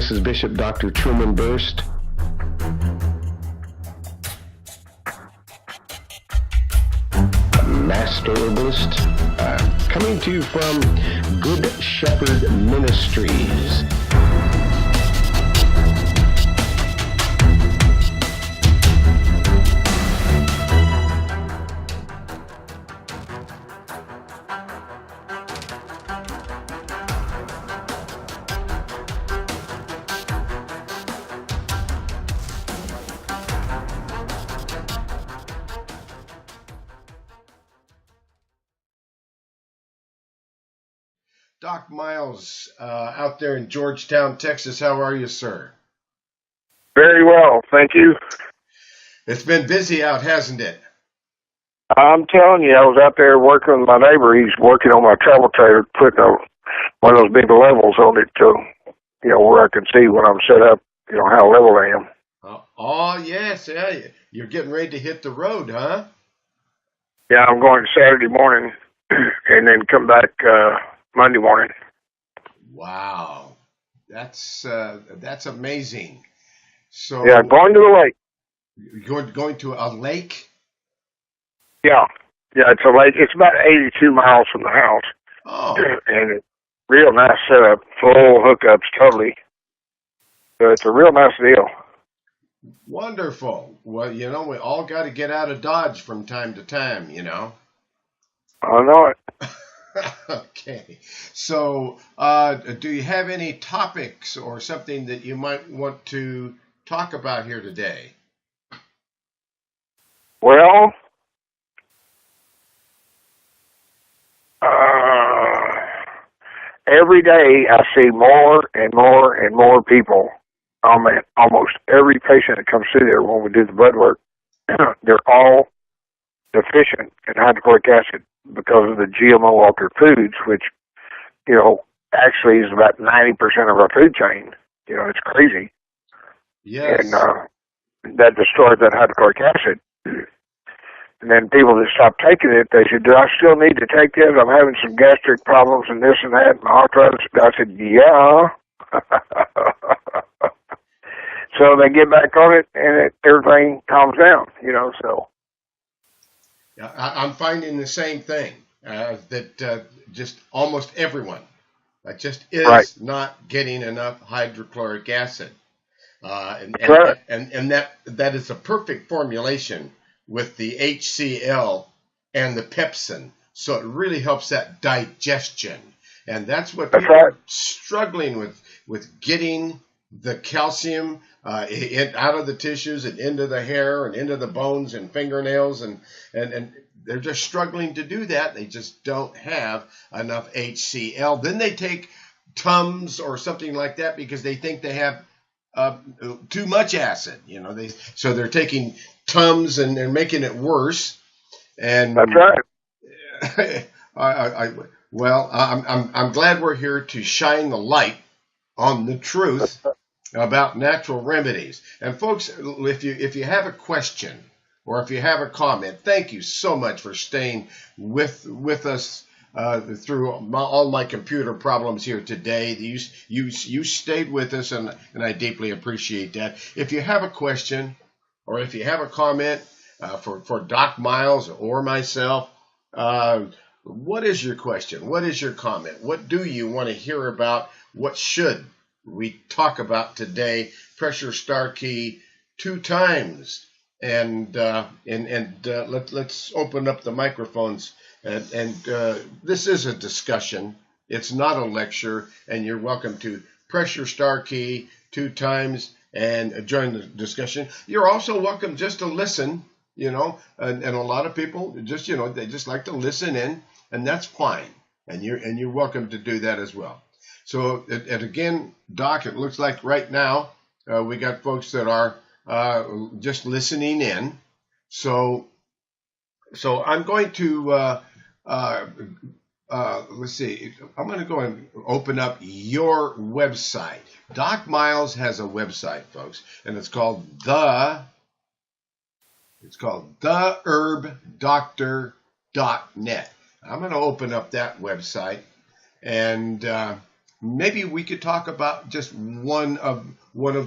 This is Bishop Dr. Truman Berst. Master Herbalist, coming to you from Good Shepherd Ministries. Doc Miles, out there in Georgetown, Texas. How are you, sir? Very well, thank you. It's been busy out, hasn't it? I'm telling you, I was out there working with my neighbor. He's working on my travel trailer, putting one of those big levels on it to, where I can see when I'm set up, how level I am. Oh, yes, yeah. You're getting ready to hit the road, huh? Yeah, I'm going Saturday morning and then come back Monday morning. Wow, that's amazing. So yeah, going to the lake. Going to a lake? Yeah, it's a lake. It's about 82 miles from the house. Oh, and it's real nice setup, full hookups, totally. So it's a real nice deal. Wonderful. Well, we all got to get out of Dodge from time to time, I know it. Okay. So, do you have any topics or something that you might want to talk about here today? Well, every day I see more and more and more people. Almost every patient that comes through there when we do the blood work, they're all deficient in hydrochloric acid because of the GMO altered foods, which, actually is about 90% of our food chain. It's crazy. Yes. And that destroys that hydrochloric acid. And then people that stop taking it, they said, do I still need to take this? I'm having some gastric problems and this and that, and arthritis. I said, yeah. So they get back on it, and everything calms down, so. Yeah, I'm finding the same thing, that just almost everyone just is right. not getting enough hydrochloric acid. And right. and that is a perfect formulation with the HCl and the pepsin. So it really helps that digestion. And that's what people are struggling with getting the calcium out of the tissues and into the hair and into the bones and fingernails, and they're just struggling to do that. They just don't have enough HCl. Then they take Tums or something like that because they think they have too much acid. So they're taking Tums and they're making it worse. And that's right. I'm glad we're here to shine the light on the truth about natural remedies. And folks, if you have a question or if you have a comment, thank you so much for staying with us through all my computer problems here today. You stayed with us, and I deeply appreciate that. If you have a question or if you have a comment for Doc Miles or myself, what is your question? What is your comment? What do you want to hear about? What should we talk about today? Pressure star key 2 times, and let's open up the microphones. And this is a discussion. It's not a lecture, and you're welcome to pressure star key 2 times and join the discussion. You're also welcome just to listen. And a lot of people just they just like to listen in, and that's fine. And you're welcome to do that as well. So, and again, Doc, it looks like right now we got folks that are just listening in. So I'm going to let's see. I'm going to go and open up your website. Doc Miles has a website, folks, and it's called theherbdoctor.net. I'm going to open up that website, and maybe we could talk about just one of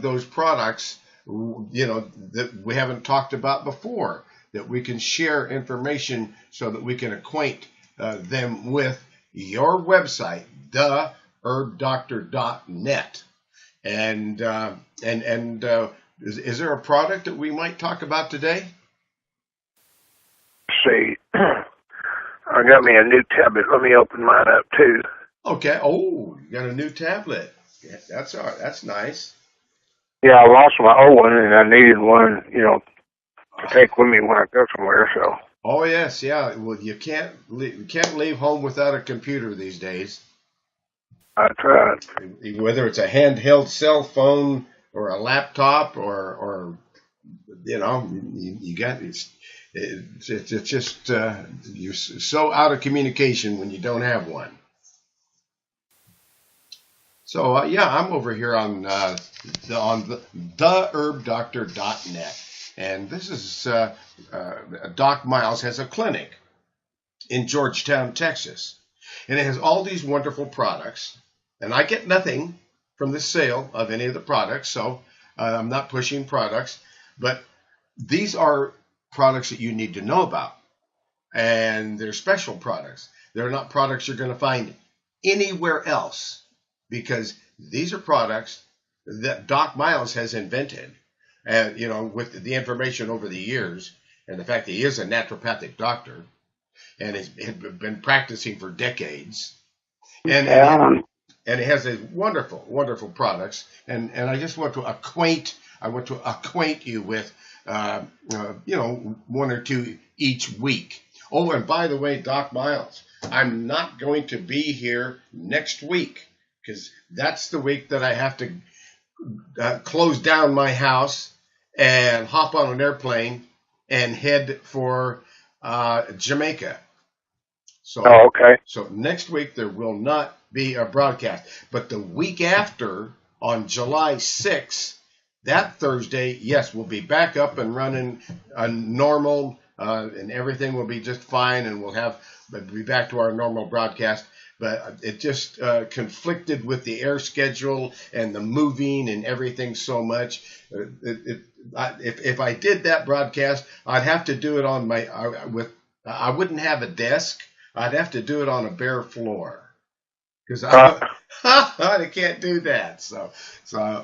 those products, that we haven't talked about before, that we can share information so that we can acquaint them with your website, theherbdoctor.net. And is there a product that we might talk about today? Let's see. I got me a new tablet. Let me open mine up too. Okay. Oh, you got a new tablet. Yeah, that's all right. That's nice. Yeah, I lost my old one, and I needed one, to take with me when I go somewhere. So. Oh yes, yeah. Well, you can't leave home without a computer these days. That's right. Whether it's a handheld cell phone or a laptop or you got it's just you're so out of communication when you don't have one. So yeah, I'm over here on theherbdoctor.net, and this is Doc Miles has a clinic in Georgetown, Texas, and it has all these wonderful products, and I get nothing from the sale of any of the products, so I'm not pushing products, but these are products that you need to know about, and they're special products. They're not products you're going to find anywhere else, because these are products that Doc Miles has invented, and with the information over the years and the fact that he is a naturopathic doctor and has been practicing for decades, and he has these wonderful, wonderful products, and I just want to acquaint you with one or two each week. Oh, and by the way, Doc Miles, I'm not going to be here next week, because that's the week that I have to close down my house and hop on an airplane and head for Jamaica. So, okay. So next week there will not be a broadcast, but the week after, on July 6th, that Thursday, yes, we'll be back up and running normal, and everything will be just fine, and we'll be back to our normal broadcast. But it just conflicted with the air schedule and the moving and everything so much. If I did that broadcast, I'd have to do it on I wouldn't have a desk. I'd have to do it on a bare floor, because I can't do that. So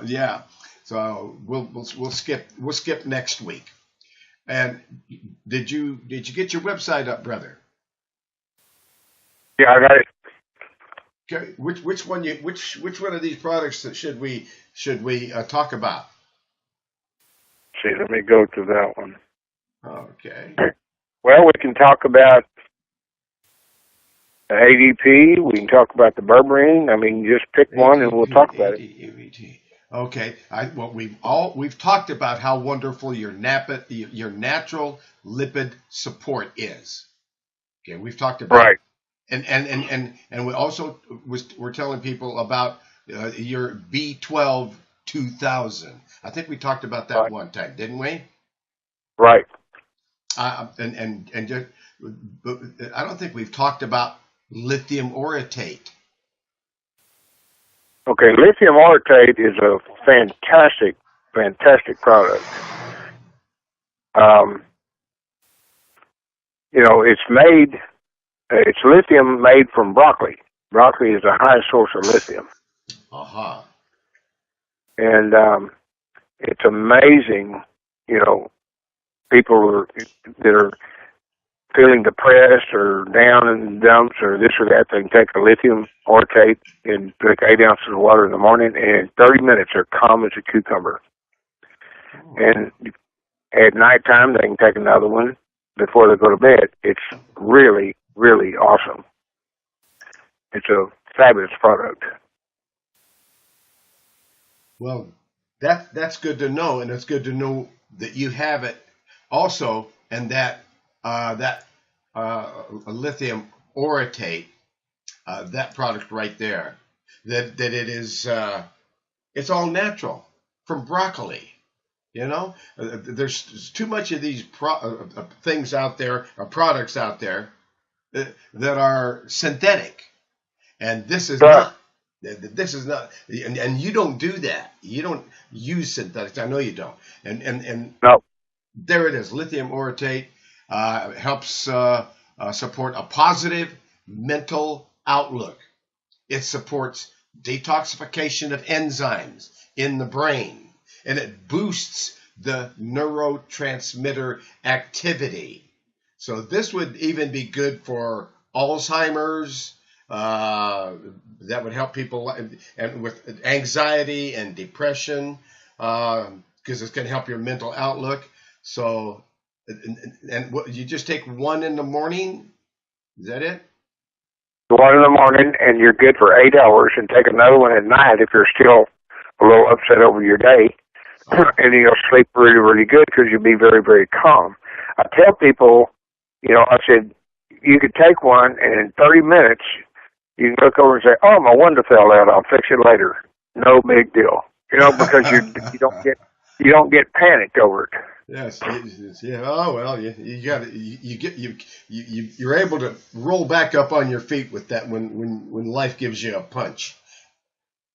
yeah. So we'll skip next week. And did you get your website up, brother? Yeah, I got it. Okay. Which one of these products should we talk about? See, let me go to that one. Okay. Well, we can talk about the ADP. We can talk about the berberine. I mean, just pick one and we'll talk about it. Okay. We've talked about how wonderful your natural lipid support is. Okay, we've talked about right. And we also we're telling people about your B12 2000. I think we talked about that one time, didn't we? Right. And just, I don't think we've talked about lithium orotate. Okay, lithium orotate is a fantastic product. It's lithium made from broccoli. Broccoli is the highest source of lithium. Uh-huh. And it's amazing, people that are feeling depressed or down in the dumps or this or that, they can take a lithium orotate and drink 8 ounces of water in the morning, and in 30 minutes they're calm as a cucumber. Oh. And at nighttime they can take another one before they go to bed. It's really, really awesome. It's a fabulous product. Well, that's good to know, and it's good to know that you have it also, and that lithium orotate, that product right there, that it is, it's all natural from broccoli. There's too much of these things out there, or products out there that are synthetic, and this is not. This is not, and you don't do that. You don't use synthetics. I know you don't. And No. there it is. Lithium orotate helps support a positive mental outlook. It supports detoxification of enzymes in the brain, and it boosts the neurotransmitter activity. So this would even be good for Alzheimer's. That would help people and with anxiety and depression, because it's going to help your mental outlook. So, and what, you just take one in the morning? Is that it? One in the morning, and you're good for 8 hours, and take another one at night if you're still a little upset over your day. And you'll sleep really, really good because you'll be very, very calm. I tell people, I said, you could take one, and in 30 minutes, you can look over and say, "Oh, my window fell out. I'll fix it later." No big deal, because you don't get panicked over it. Yes, yeah. Oh well, you're able to roll back up on your feet with that when life gives you a punch.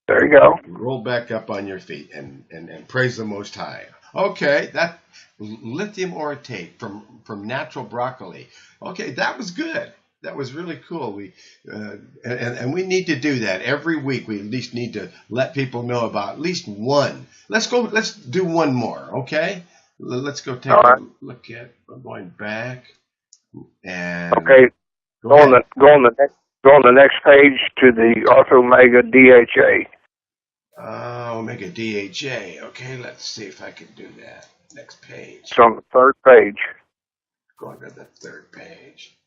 There you go. Roll back up on your feet and praise the Most High. Okay, that lithium orotate from natural broccoli. Okay, that was good. That was really cool. We and we need to do that every week. We at least need to let people know about at least one. Let's do one more. Okay. Let's go take a look at. I'm going back. And okay. Go on the next page to the Orthomega DHA. Omega DHA. Okay, let's see if I can do that. Next page. It's on the third page. Going to the third page.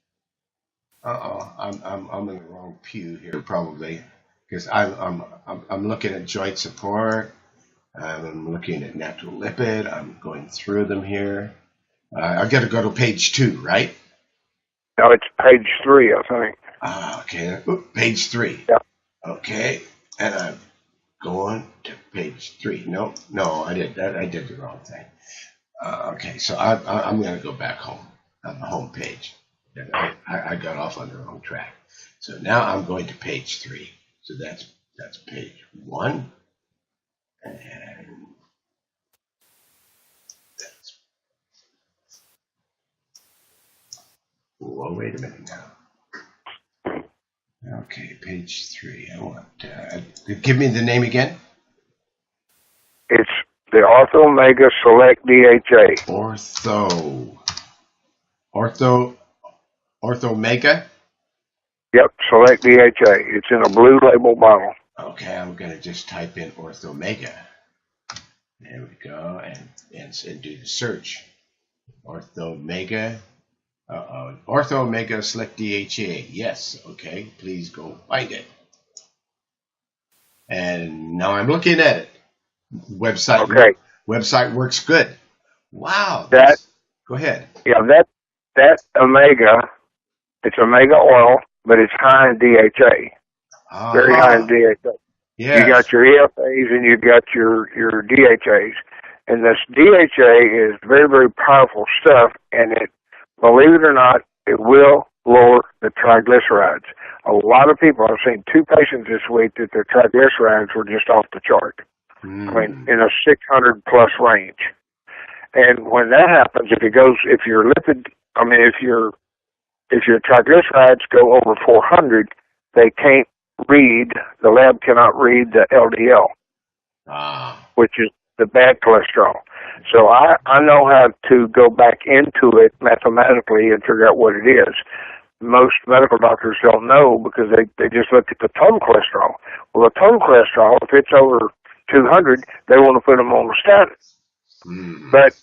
I'm in the wrong pew here probably, because I'm looking at joint support. I'm looking at natural lipid. I'm going through them here. I got to go to page 2, right? No, it's page 3, I think. Okay. Page 3. Yeah. Okay. And I'm going to page 3. No, I did that. I did the wrong thing. Okay, so I'm going to go back home on the home page. I got off on the wrong track. So now I'm going to page 3. So that's page 1. And that's, well, wait a minute now. Okay, page 3. I want give me the name again. It's the Orthomega Select DHA. Orthomega? Yep, Select DHA. It's in a blue label bottle. Okay, I'm going to just type in Orthomega. There we go, and do the search. Orthomega. Orthomega Select DHA. Yes, okay, please go find it. And now I'm looking at it. Website works good. Wow. Go ahead. Yeah, that omega, it's omega oil, but it's high in DHA. Very high in DHA. Yes. You got your EFAs and you got your DHAs. And this DHA is very, very powerful stuff, and believe it or not, it will lower the triglycerides. A lot of people, I've seen 2 patients this week that their triglycerides were just off the chart. I mean, in a 600 plus range. And when that happens, if your triglycerides go over 400, the lab cannot read the LDL, which is the bad cholesterol. So I know how to go back into it mathematically and figure out what it is. Most medical doctors don't know because they just look at the total cholesterol. Well, the total cholesterol, if it's over 200, they want to put them on a statin. But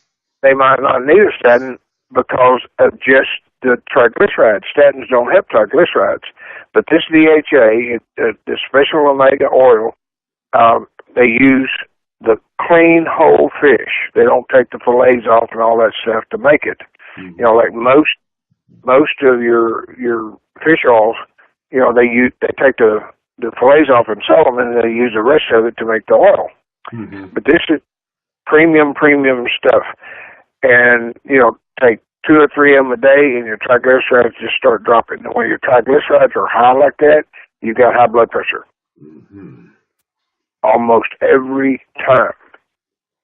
they might not need a statin because of just the triglycerides. Statins don't have triglycerides. But this DHA, the special omega oil, they use the clean whole fish. They don't take the fillets off and all that stuff to make it. Like most of your fish oils, they take the fillets off and sell them, and they use the rest of it to make the oil. But this is premium stuff. And, take 2 or 3 of them a day, and your triglycerides just start dropping. And when your triglycerides are high like that, you've got high blood pressure. almost every time.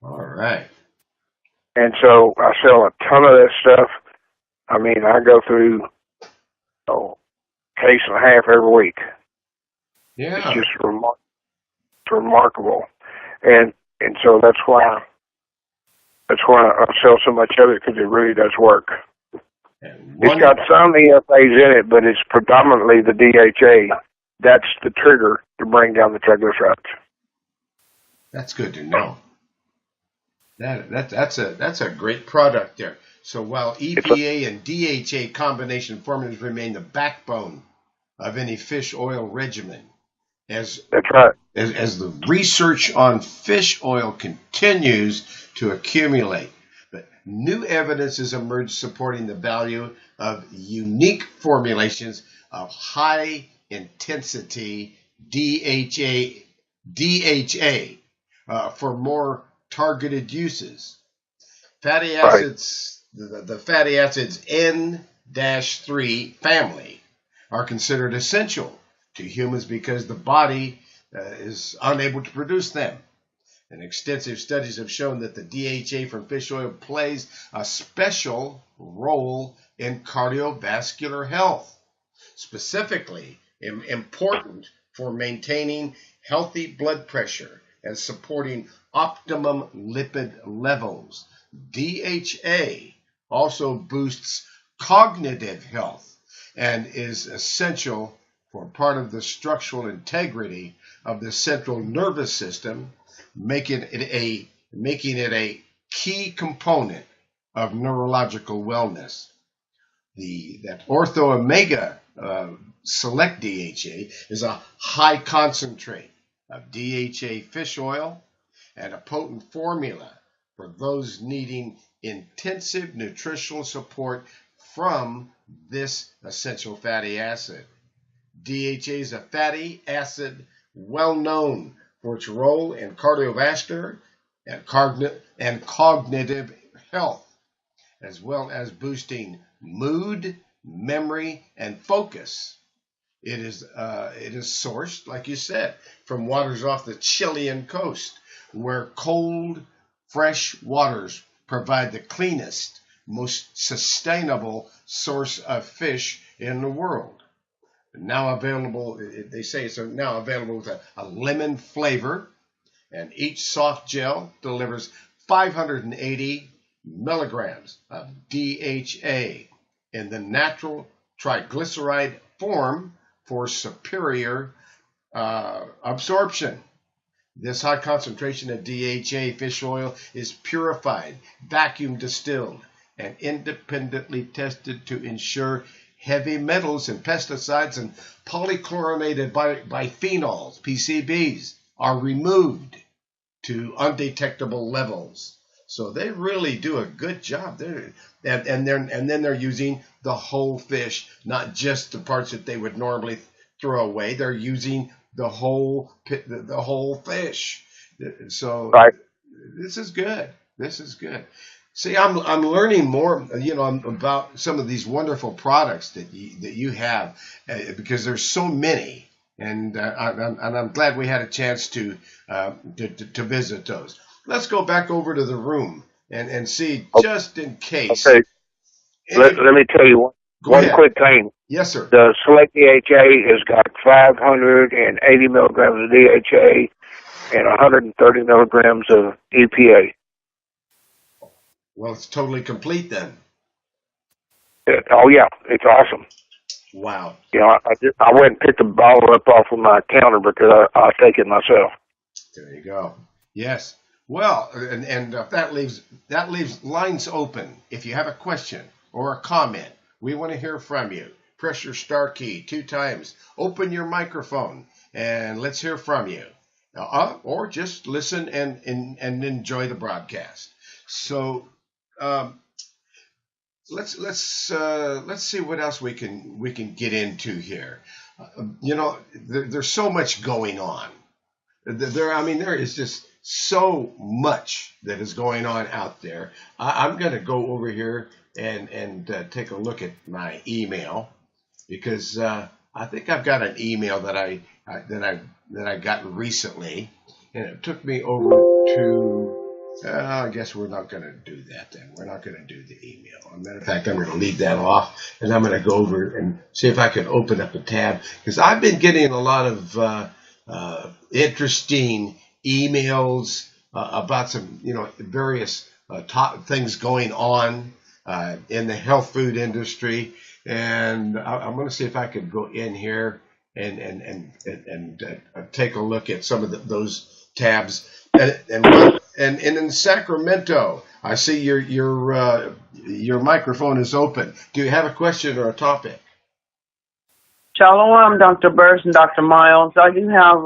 All right. And so I sell a ton of that stuff. I mean, I go through case and a half every week. Yeah. It's just remarkable. And so that's why I sell so much of it, because it really does work. It's got some EFAs in it, but it's predominantly the DHA. That's the trigger to bring down the triglycerides. That's good to know. That's a great product there. So while EPA and DHA combination formulas remain the backbone of any fish oil regimen, that's right. As the research on fish oil continues to accumulate, but new evidence has emerged supporting the value of unique formulations of high intensity DHA for more targeted uses. Fatty acids, the fatty acids N-3 family are considered essential to humans because the body is unable to produce them. And extensive studies have shown that the DHA from fish oil plays a special role in cardiovascular health, specifically important for maintaining healthy blood pressure and supporting optimum lipid levels. DHA also boosts cognitive health and is essential for part of the structural integrity of the central nervous system, making it a key component of neurological wellness. That Ortho Omega Select DHA is a high concentrate of DHA fish oil and a potent formula for those needing intensive nutritional support from this essential fatty acid. DHA is a fatty acid well known for its role in cardiovascular and cognitive health, as well as boosting mood, memory, and focus. It is sourced, like you said, from waters off the Chilean coast, where cold, fresh waters provide the cleanest, most sustainable source of fish in the world. Now available, they say it's now available with a lemon flavor, and each soft gel delivers 580 milligrams of DHA in the natural triglyceride form for superior absorption. This high concentration of DHA fish oil is purified, vacuum distilled, and independently tested to ensure heavy metals and pesticides and polychlorinated biphenyls, PCBs, are removed to undetectable levels. So they really do a good job there, and then they're using the whole fish, not just the parts that they would normally throw away. They're using the whole fish. So this is good. This is good. See, I'm learning more, about some of these wonderful products that you have, because there's so many, and I'm glad we had a chance to visit those. Let's go back over to the room and see, just in case. Okay. Let me tell you one quick thing. Yes, sir. The Select DHA has got 580 milligrams of DHA and 130 milligrams of EPA. Well, it's totally complete then. Oh yeah, it's awesome. Wow. I went and picked the bottle up off of my counter because I take it myself. There you go. Yes. Well, and that leaves lines open. If you have a question or a comment, we want to hear from you. Press your star key 2 times. Open your microphone and let's hear from you. Or just listen and enjoy the broadcast. So let's see what else we can get into here. There's so much going on. There is just so much that is going on out there. I'm going to go over here and take a look at my email, because I think I've got an email that I got recently, and it took me over to. I guess we're not going to do that then. We're not going to do the email. As a matter of fact, I'm going to leave that off, and I'm going to go over and see if I can open up a tab, because I've been getting a lot of interesting emails about some, various top things going on in the health food industry, and I'm going to see if I can go in here and take a look at some of those tabs. And in Sacramento, I see your microphone is open. Do you have a question or a topic? Shalom, Dr. Berst and Dr. Miles. I do have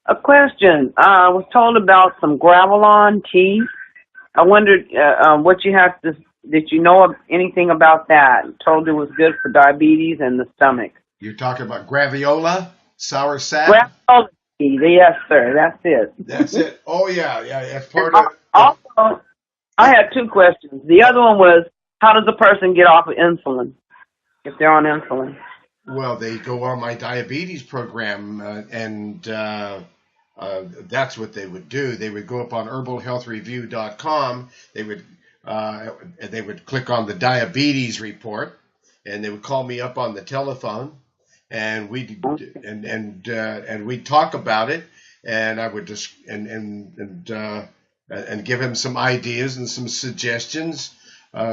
a question. I was told about some Gravelon tea. I wondered what you have to. Did you know of anything about that? Told it was good for diabetes and the stomach. You're talking about graviola, sour sap? Gravelon tea. Yes, sir. That's it. That's it. Oh yeah. That's part of. Also, I had two questions. The other one was, how does a person get off of insulin if they're on insulin? Well, they go on my diabetes program, and that's what they would do. They would go up on herbalhealthreview.com. They would click on the diabetes report, and they would call me up on the telephone, and we'd talk about it, and I would just and give him some ideas and some suggestions.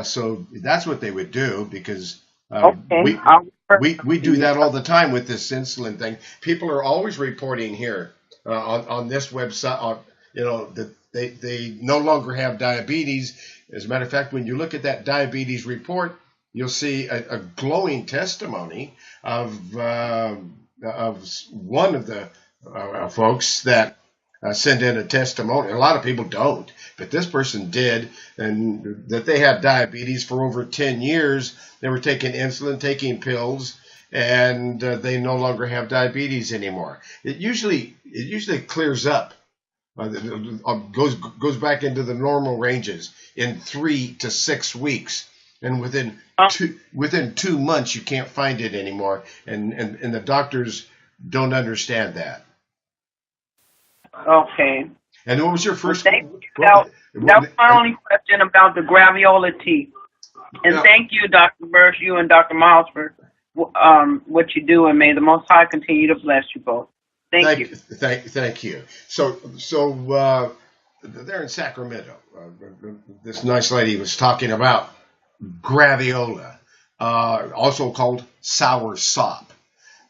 So that's what they would do, because we do that all the time with this insulin thing. People are always reporting here on this website, that they no longer have diabetes. As a matter of fact, when you look at that diabetes report, you'll see a glowing testimony of one of the folks that send in a testimony. A lot of people don't, but this person did, and that they had diabetes for over 10 years. They were taking insulin, taking pills, and they no longer have diabetes anymore. It usually clears up, goes back into the normal ranges in 3 to 6 weeks, and within 2 months you can't find it anymore, and the doctors don't understand that. Okay. And what was your first? That was my only question about the graviola tea. And thank you, Dr. Berst, you and Dr. Miles, for what you do, and may the Most High continue to bless you both. Thank you. Thank you. So there in Sacramento, this nice lady was talking about graviola, also called sour sop,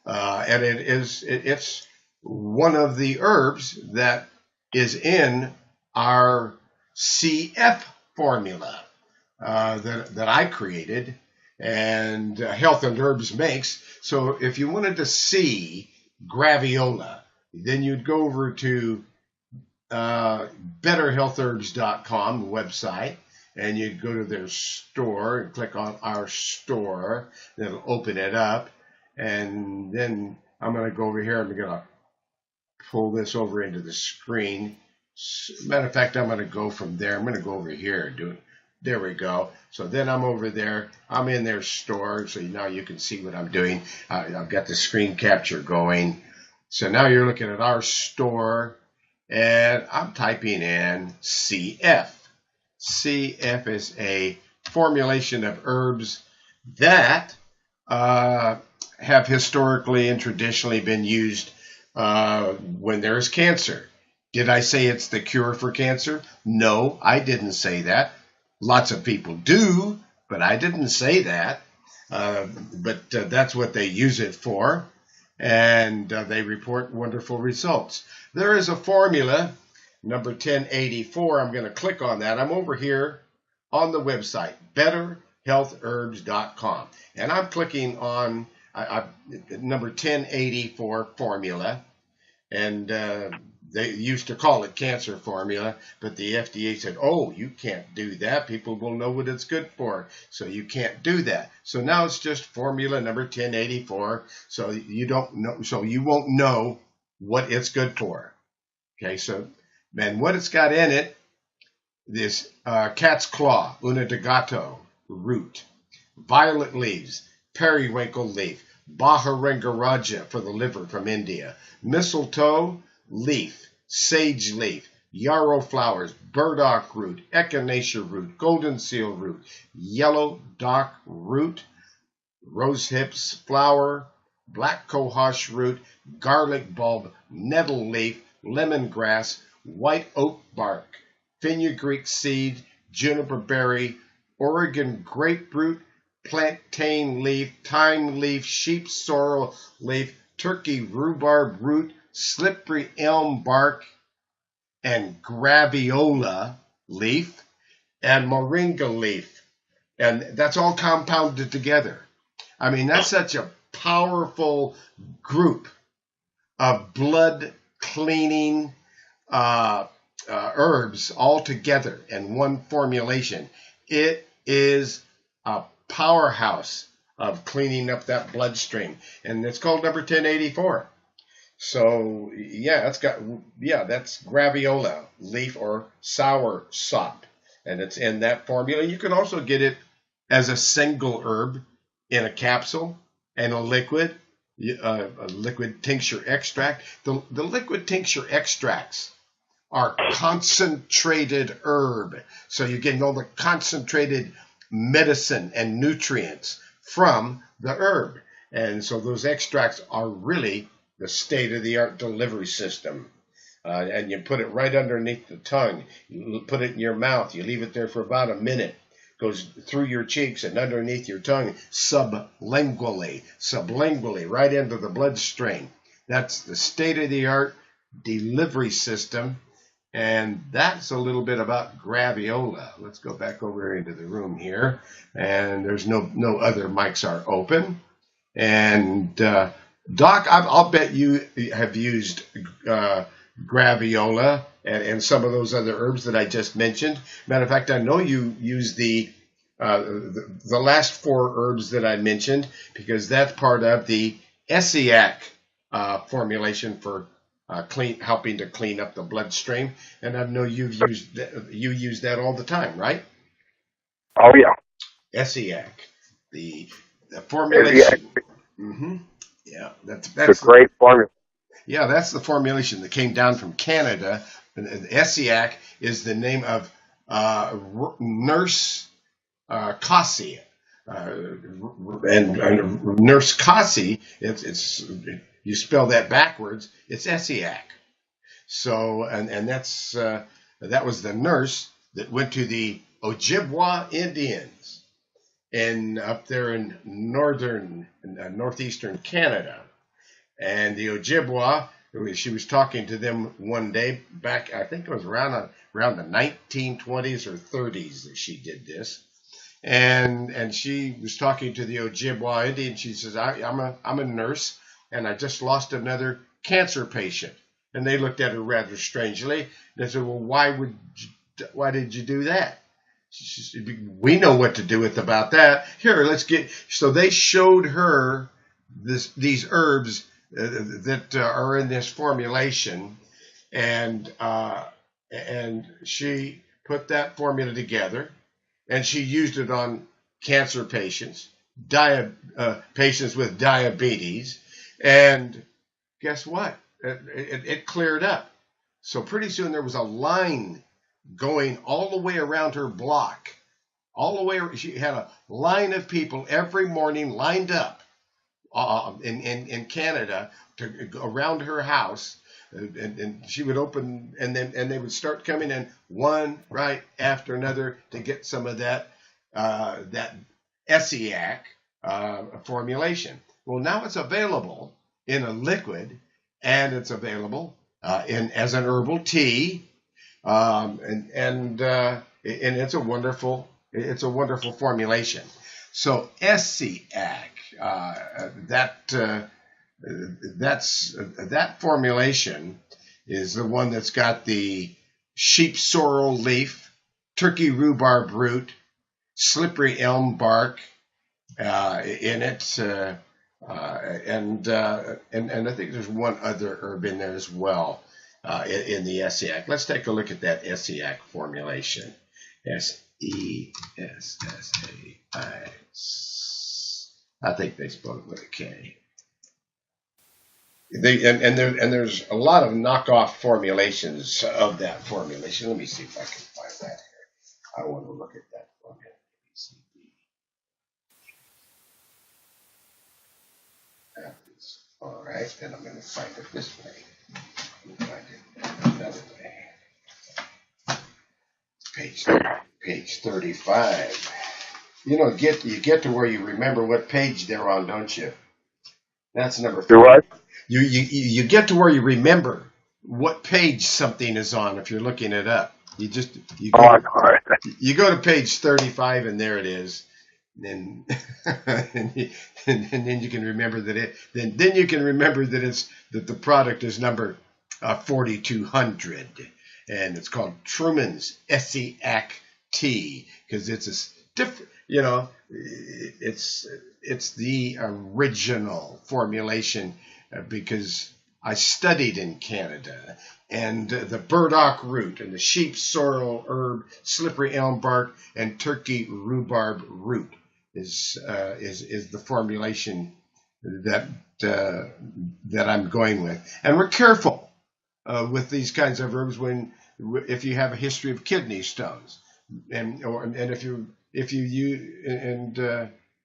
and it's one of the herbs that is in our CF formula that I created, and Health and Herbs makes. So if you wanted to see graviola, then you'd go over to betterhealthherbs.com website, and you'd go to their store and click on our store. It'll open it up, and then I'm going to go over here. I'm going to pull this over into the screen. Matter of fact, I'm going to go from there. I'm going to go over here and do it. There we go. So then I'm over there. I'm in their store, so now you can see what I'm doing. I've got the screen capture going. So now you're looking at our store, and I'm typing in CF. CF is a formulation of herbs that have historically and traditionally been used when there is cancer. Did I say it's the cure for cancer? No, I didn't say that. Lots of people do, but I didn't say that. But that's what they use it for, and they report wonderful results. There is a formula, number 1084. I'm going to click on that. I'm over here on the website, betterhealthherbs.com, and I'm clicking on number 1084 formula, and they used to call it cancer formula, but the FDA said, oh, you can't do that. People will know what it's good for, so you can't do that. So now it's just formula number 1084, so you don't know, so you won't know what it's good for. Okay, so man, what it's got in it, this cat's claw, unadagato root, violet leaves, periwinkle leaf, Baharangaraja for the liver from India, mistletoe leaf, sage leaf, yarrow flowers, burdock root, echinacea root, golden seal root, yellow dock root, rose hips flower, black cohosh root, garlic bulb, nettle leaf, lemongrass, white oak bark, fenugreek seed, juniper berry, Oregon grapefruit, plantain leaf, thyme leaf, sheep sorrel leaf, turkey rhubarb root, slippery elm bark, and graviola leaf, and moringa leaf. And that's all compounded together. I mean, that's such a powerful group of blood cleaning herbs all together in one formulation. It is a powerhouse of cleaning up that bloodstream, and it's called number 1084. So that's graviola leaf or sour sop, and it's in that formula. You can also get it as a single herb in a capsule and a liquid tincture extract. The liquid tincture extracts are concentrated herb, so you're getting all the concentrated medicine and nutrients from the herb, and so those extracts are really the state-of-the-art delivery system. And you put it right underneath the tongue. You put it in your mouth. You leave it there for about a minute. Goes through your cheeks and underneath your tongue, sublingually, right into the bloodstream. That's the state-of-the-art delivery system. And that's a little bit about graviola. Let's go back over into the room here. And there's no other mics are open. And Doc, I'll bet you have used graviola and some of those other herbs that I just mentioned. Matter of fact, I know you use the last four herbs that I mentioned, because that's part of the ESSIAC formulation for helping to clean up the bloodstream. And I know you use that all the time, right? Oh yeah. ESSIAC, the formulation. Mm-hmm. Yeah, that's a great formula. Yeah, that's the formulation that came down from Canada. And ESSIAC is the name of Nurse Cassie, and Nurse Cassie. It's you spell that backwards. It's ESSIAC. So and that's that was the nurse that went to the Ojibwa Indians up there in northeastern Canada. And the Ojibwa, she was talking to them one day back, I think it was around the 1920s or 30s that she did this. And she was talking to the Ojibwa Indian. She says, I'm a nurse, and I just lost another cancer patient. And they looked at her rather strangely. They said, well, why did you do that? She said, we know what to do about that. Here, let's get. So they showed her these herbs that are in this formulation, and she put that formula together, and she used it on cancer patients, patients with diabetes, and guess what? It cleared up. So pretty soon there was a line going all the way around her block, all the way. She had a line of people every morning lined up in Canada around her house, and she would open, and they would start coming in one right after another to get some of that ESSIAC formulation. Well, now it's available in a liquid, and it's available as an herbal tea, and it's a wonderful formulation. So ESSIAC, that formulation is the one that's got the sheep sorrel leaf, turkey rhubarb root, slippery elm bark in it, and I think there's one other herb in there as well in the ESSIAC. Let's take a look at that ESSIAC formulation. ESSAI. I. I think they spelled it with a K. Let's see. ESSIAC. There's a lot of knockoff formulations of that formulation. Let me see if I can find that here. I want to look at that formula. All right, and I'm going to find it this way. Find it another way. Page 35. You know, you get to where you remember what page they're on, don't you? That's number 4. Do what? You get to where you remember what page something is on if you're looking it up. You go to page 35 and there it is. And then you can remember that then you can remember that the product is number 4200 and it's called Truman's SEAC T because it's a different, you know, it's the original formulation because I studied in Canada, and the burdock root and the sheep sorrel herb, slippery elm bark, and turkey rhubarb root is the formulation that I'm going with. And we're careful with these kinds of herbs if you have a history of kidney stones, and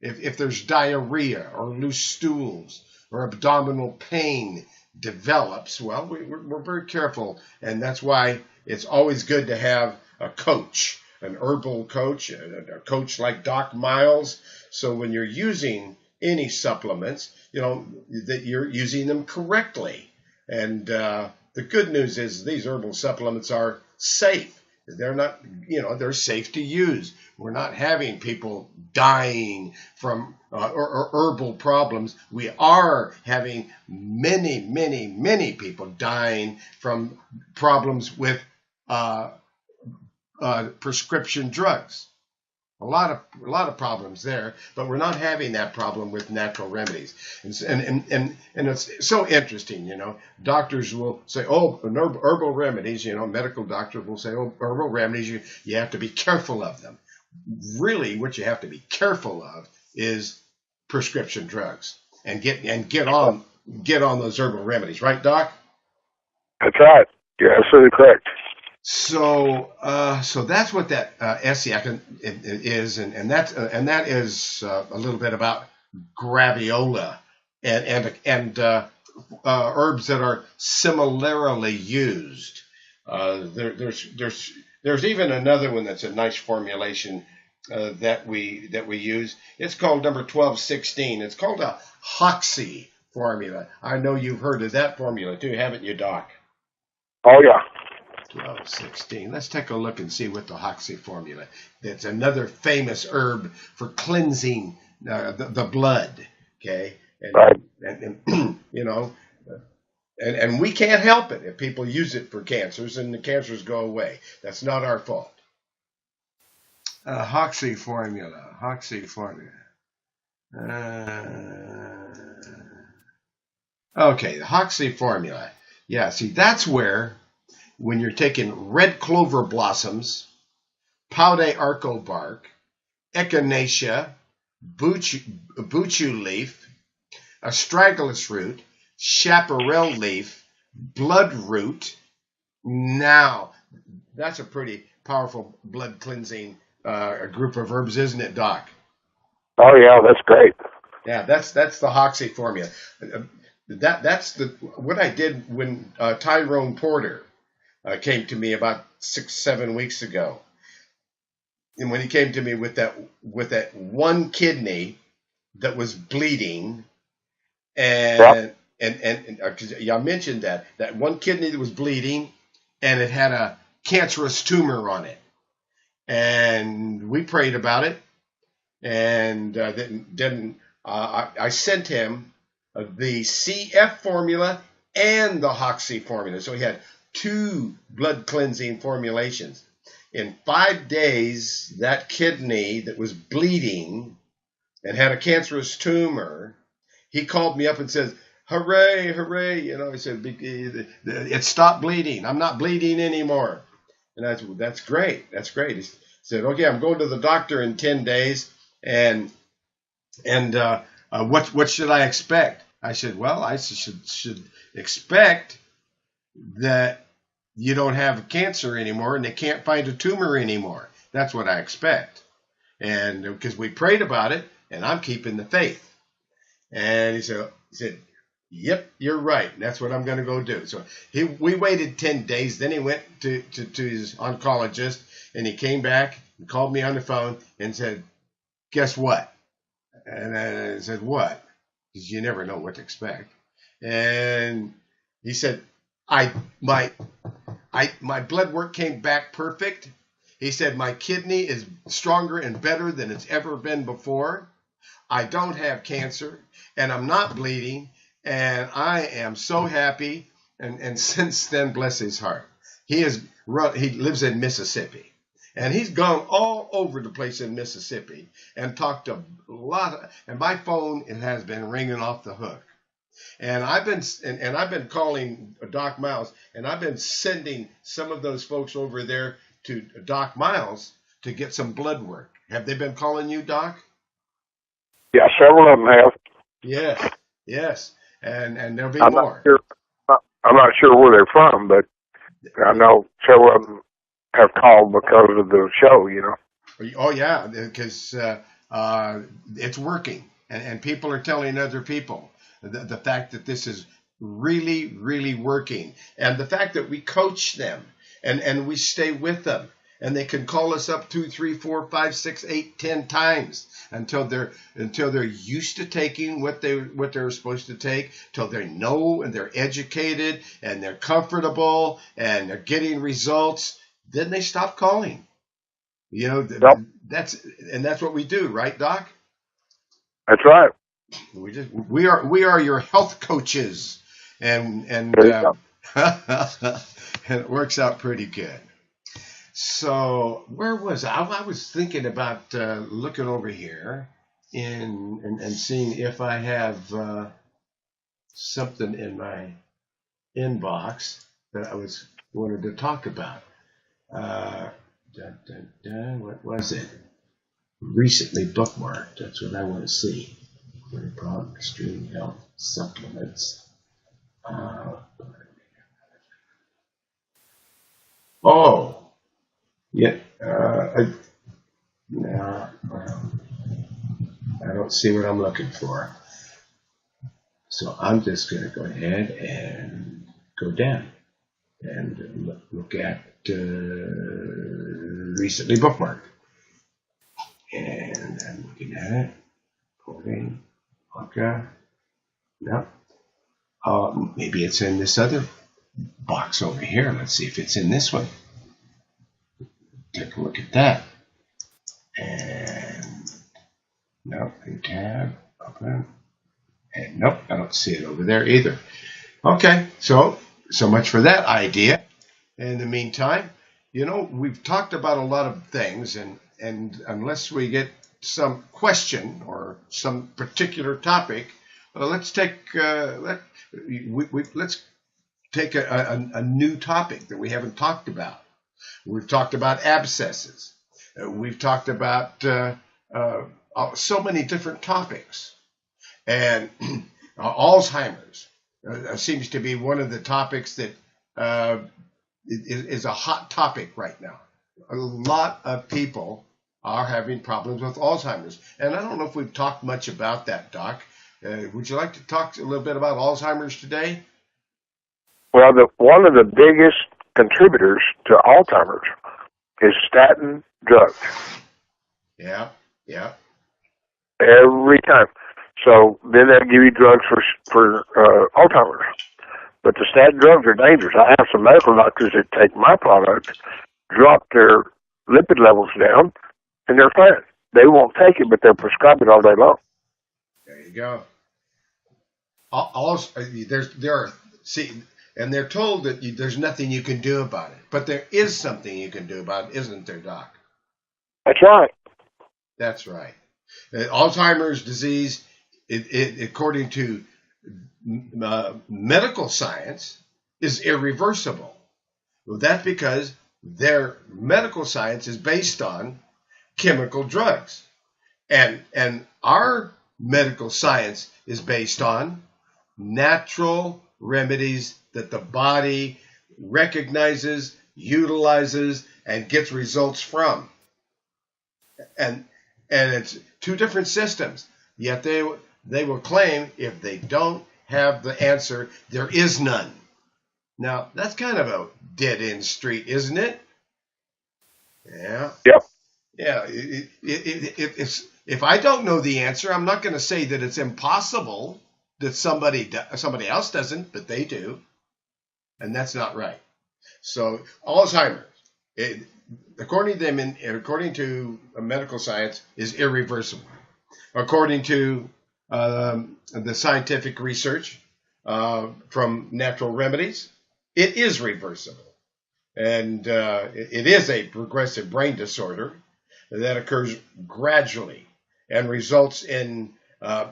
if there's diarrhea or loose stools or abdominal pain develops, well, we're very careful, and that's why it's always good to have a coach, an herbal coach, a coach like Doc Miles, so when you're using any supplements, you know, that you're using them correctly. And the good news is these herbal supplements are safe. They're not, you know, they're safe to use. We're not having people dying from or herbal problems. We are having many people dying from problems with prescription drugs. A lot of problems there, but we're not having that problem with natural remedies. And it's so interesting, you know. Doctors will say, oh, herbal remedies, you know, medical doctors will say, oh, herbal remedies, you have to be careful of them. Really, what you have to be careful of is prescription drugs and get on those herbal remedies, right, Doc? That's right. You're absolutely correct. So that's what that SEAC is, and that is a little bit about graviola and herbs that are similarly used. There's even another one that's a nice formulation that we use. It's called number 1216. It's called a Hoxie formula. I know you've heard of that formula too, haven't you, Doc? Oh yeah. 1216. Let's take a look and see what the Hoxie formula. It's another famous herb for cleansing the blood. Okay, Right. And you know, and we can't help it if people use it for cancers and the cancers go away. That's not our fault. Hoxie formula. Okay, the Hoxie formula. Yeah, see, that's where, when you're taking red clover blossoms, Paude arco bark, echinacea, buchu leaf, astragalus root, chaparral leaf, blood root. Now, that's a pretty powerful blood cleansing group of herbs, isn't it, Doc? Oh yeah, that's great. Yeah, that's the Hoxie formula. That's what I did when Tyrone Porter came to me about 6-7 weeks ago, and when he came to me with that one kidney that was bleeding, and I mentioned that one kidney that was bleeding, and it had a cancerous tumor on it, and we prayed about it, and I sent him the CF formula and the Hoxie formula, so he had 2 blood cleansing formulations. In 5 days, that kidney that was bleeding and had a cancerous tumor, he called me up and says, hooray, hooray. You know, he said, it stopped bleeding. I'm not bleeding anymore. And I said, that's great. That's great. He said, okay, I'm going to the doctor in 10 days. And what should I expect? I said, well, I should expect that you don't have cancer anymore and they can't find a tumor anymore. That's what I expect. And because we prayed about it, and I'm keeping the faith. And he said, yep, you're right. That's what I'm going to go do. So we waited 10 days. Then he went to his oncologist, and he came back and called me on the phone and said, guess what? And I said, what? Because you never know what to expect. And he said, my blood work came back perfect. He said, my kidney is stronger and better than it's ever been before. I don't have cancer, and I'm not bleeding, and I am so happy. And since then, bless his heart, he lives in Mississippi, and he's gone all over the place in Mississippi and talked to a lot. And my phone, it has been ringing off the hook. And I've been calling Doc Miles, and I've been sending some of those folks over there to Doc Miles to get some blood work. Have they been calling you, Doc? Yeah, several of them have. Yes, and there'll be I'm more. I'm not sure where they're from, but I know several of them have called because of the show, you know. Oh, yeah, because it's working, and people are telling other people the fact that this is really, really working, and the fact that we coach them and we stay with them, and they can call us up 2, 3, 4, 5, 6, 8, 10 times until they're used to taking what they're supposed to take, till they know and they're educated and they're comfortable and they're getting results. Then they stop calling. You know, Yep. that's what we do, right, Doc? That's right. We are your health coaches, and There you go. and it works out pretty good. So where was I? I was thinking about looking over here and seeing if I have something in my inbox that I wanted to talk about. What was it? Recently bookmarked. That's what I want to see. Extreme health supplements. Yeah. No, I don't see what I'm looking for. So I'm just going to go ahead and go down and look at recently bookmarked. And I'm looking at it. Okay. No. Maybe it's in this other box over here. Let's see if it's in this one. Take a look at that. And no, new tab, open. And nope, I don't see it over there either. Okay, so much for that idea. In the meantime, you know, we've talked about a lot of things, and unless we get some question or some particular topic, let's take let's take a new topic that we haven't talked about. We've talked about abscesses. We've talked about so many different topics, and Alzheimer's seems to be one of the topics that is a hot topic right now. A lot of people are having problems with Alzheimer's. And I don't know if we've talked much about that, Doc. Would you like to talk a little bit about Alzheimer's today? Well, one of the biggest contributors to Alzheimer's is statin drugs. Yeah. Every time. So then they'll give you drugs for Alzheimer's. But the statin drugs are dangerous. I have some medical doctors that take my product, drop their lipid levels down, and they're fine. They won't take it, but they'll prescribe it all day long. There you go. And they're told that there's nothing you can do about it. But there is something you can do about it, isn't there, Doc? That's right. That's right. Alzheimer's disease, according to medical science, is irreversible. Well, that's because their medical science is based on chemical drugs. And our medical science is based on natural remedies that the body recognizes, utilizes, and gets results from. And it's two different systems. Yet they will claim if they don't have the answer, there is none. Now, that's kind of a dead-end street, isn't it? Yeah. Yep. Yeah. If I don't know the answer, I'm not going to say that it's impossible that somebody else doesn't, but they do. And that's not right. So Alzheimer's, according to medical science, is irreversible. According to the scientific research from natural remedies, it is reversible. And it is a progressive brain disorder that occurs gradually and results in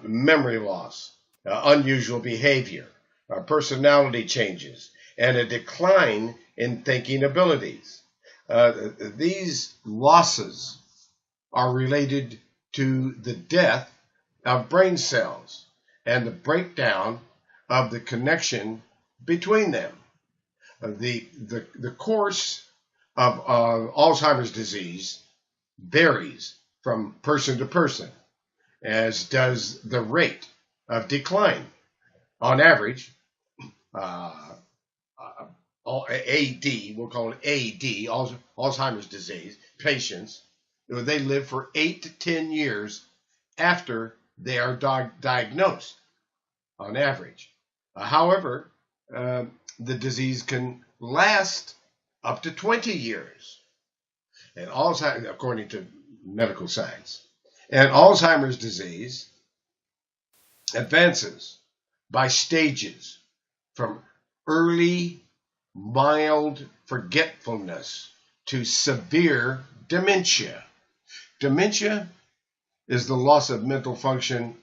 memory loss, unusual behavior, personality changes, and a decline in thinking abilities. These losses are related to the death of brain cells and the breakdown of the connection between them. The course of Alzheimer's disease varies from person to person, as does the rate of decline. On average, AD, we'll call it AD, Alzheimer's disease, patients, they live for 8 to 10 years after they are diagnosed, on average. However, the disease can last up to 20 years, and according to medical science. And Alzheimer's disease advances by stages from early mild forgetfulness to severe dementia. Dementia is the loss of mental function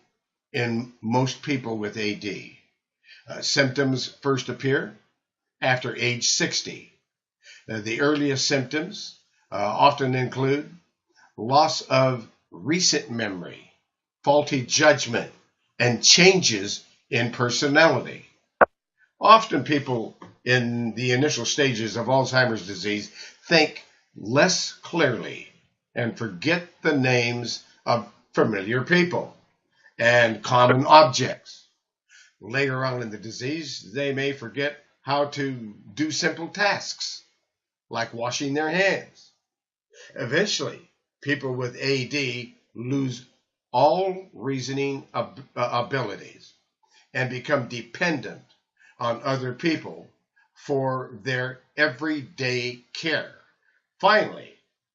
in most people with AD. Symptoms first appear after age 60. The earliest symptoms often include loss of recent memory, faulty judgment, and changes in personality. Often people in the initial stages of Alzheimer's disease think less clearly and forget the names of familiar people and common objects. Later on in the disease, they may forget how to do simple tasks, like washing their hands. Eventually, people with AD lose all reasoning abilities and become dependent on other people for their everyday care. Finally,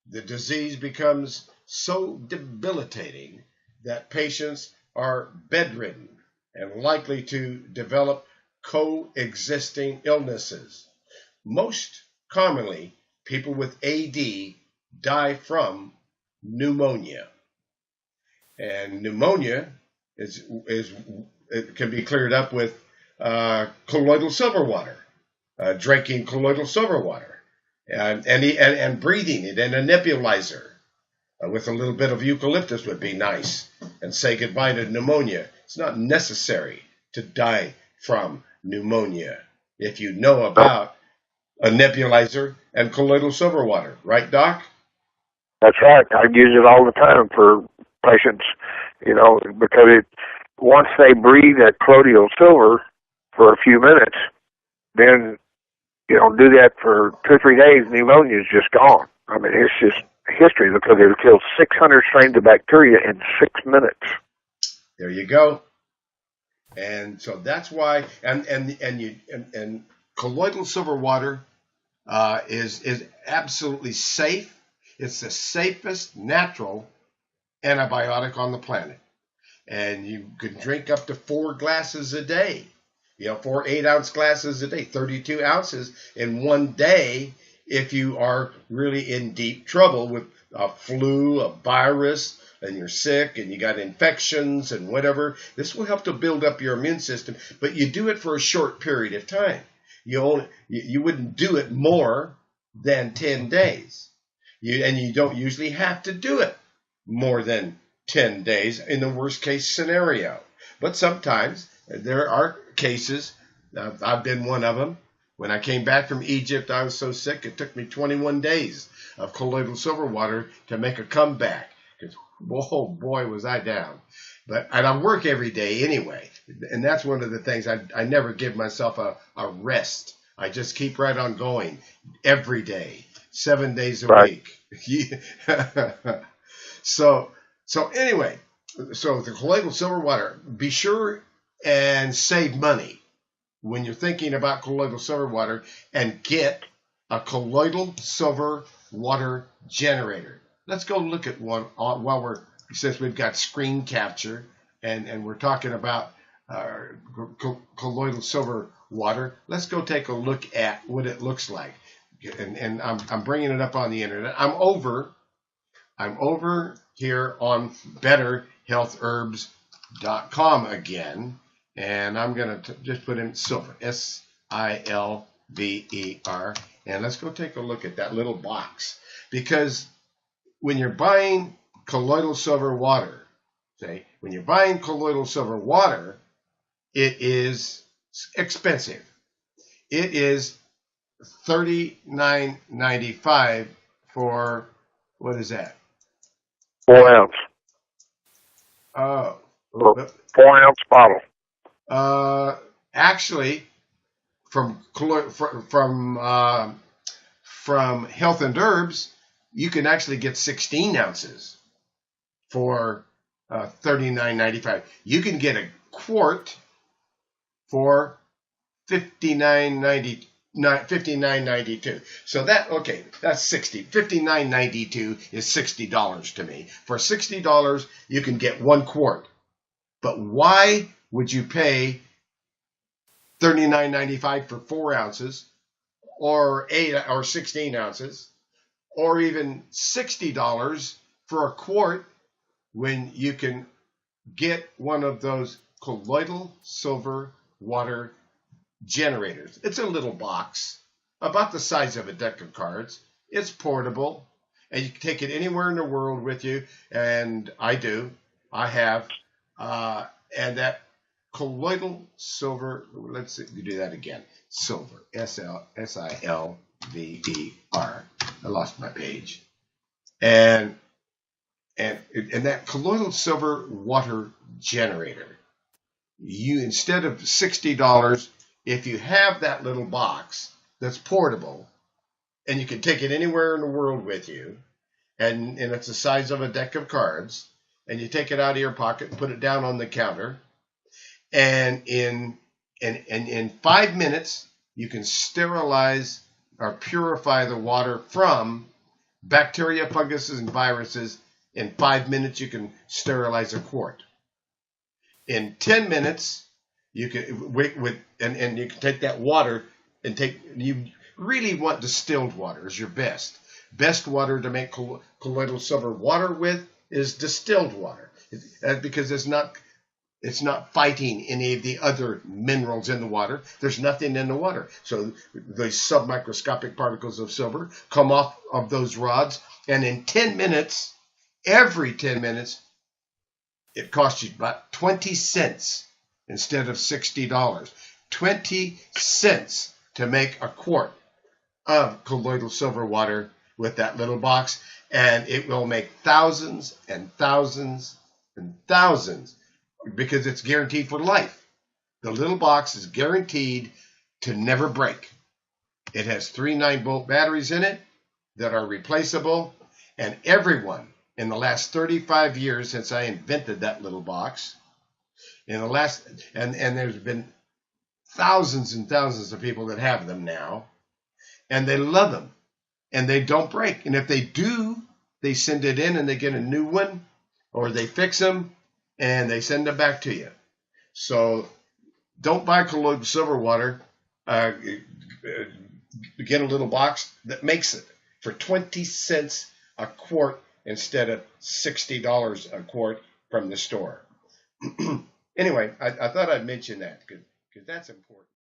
the disease becomes so debilitating that patients are bedridden and likely to develop coexisting illnesses. Most commonly, people with AD die from pneumonia. And pneumonia it can be cleared up with colloidal silver water, drinking colloidal silver water, and breathing it in a nebulizer with a little bit of eucalyptus would be nice, and say goodbye to pneumonia. It's not necessary to die from pneumonia if you know about a nebulizer and colloidal silver water. Right, Doc? That's right. I use it all the time for patients, because once they breathe that colloidal silver for a few minutes, then, do that for 2 or 3 days, pneumonia is just gone. I mean, it's just history because it kills 600 strains of bacteria in 6 minutes. There you go. And so that's why, and colloidal silver water is absolutely safe. It's the safest natural antibiotic on the planet. And you can drink up to 4 glasses a day. 4 8-ounce glasses a day, 32 ounces in one day if you are really in deep trouble with a flu, a virus, and you're sick and you got infections and whatever. This will help to build up your immune system, but you do it for a short period of time. You wouldn't do it more than 10 days. You don't usually have to do it more than 10 days in the worst case scenario. But sometimes there are cases. I've been one of them. When I came back from Egypt, I was so sick it took me 21 days of colloidal silver water to make a comeback. Because, oh boy, was I down. And I work every day anyway. And that's one of the things. I never give myself a rest. I just keep right on going every day, 7 days a week. So anyway, so the colloidal silver water, be sure and save money when you're thinking about colloidal silver water, and get a colloidal silver water generator. Let's go look at one since we've got screen capture and we're talking about colloidal silver water. Let's go take a look at what it looks like. And I'm bringing it up on the internet. I'm over here on betterhealthherbs.com again, and I'm going to just put in silver, Silver, and let's go take a look at that little box. Because when you're buying colloidal silver water, it is expensive. It is $39.95 for, what is that? 4 ounce. Oh. 4 ounce bottle. Actually, from Health and Herbs, you can actually get 16 ounces for $39.95. You can get a quart for $59.92. So that's 60. $59.92 is $60 to me. For $60, you can get 1 quart. But why would you pay $39.95 for 4 ounces, or 8 or 16 ounces, or even $60 for a quart, when you can get one of those colloidal silver water generators? It's a little box about the size of a deck of cards. It's portable, and you can take it anywhere in the world with you, and I have, and that colloidal silver, let's see, you do that again, silver, Silver. I lost my page. And that colloidal silver water generator, you, instead of $60, if you have that little box that's portable, and you can take it anywhere in the world with you, and it's the size of a deck of cards, and you take it out of your pocket and put it down on the counter, and in 5 minutes you can sterilize or purify the water from bacteria, funguses, and viruses. In 5 minutes you can sterilize a quart. In 10 minutes you can and you can take that water and you really want distilled water is your best water to make colloidal silver water with is distilled water, because it's not fighting any of the other minerals in the water. There's nothing in the water. So the submicroscopic particles of silver come off of those rods, and in 10 minutes, every 10 minutes, it costs you about 20 cents instead of $60. 20 cents to make a quart of colloidal silver water with that little box, and it will make thousands and thousands and thousands, because it's guaranteed for life. The little box is guaranteed to never break. It has 3 9-volt batteries in it that are replaceable, and everyone in the last 35 years since I invented that little box, and there's been thousands and thousands of people that have them now, and they love them, and they don't break. And if they do, they send it in and they get a new one, or they fix them and they send them back to you. So don't buy colloidal silver water. Get a little box that makes it for 20 cents a quart instead of $60 a quart from the store. Anyway, I thought I'd mention that because that's important.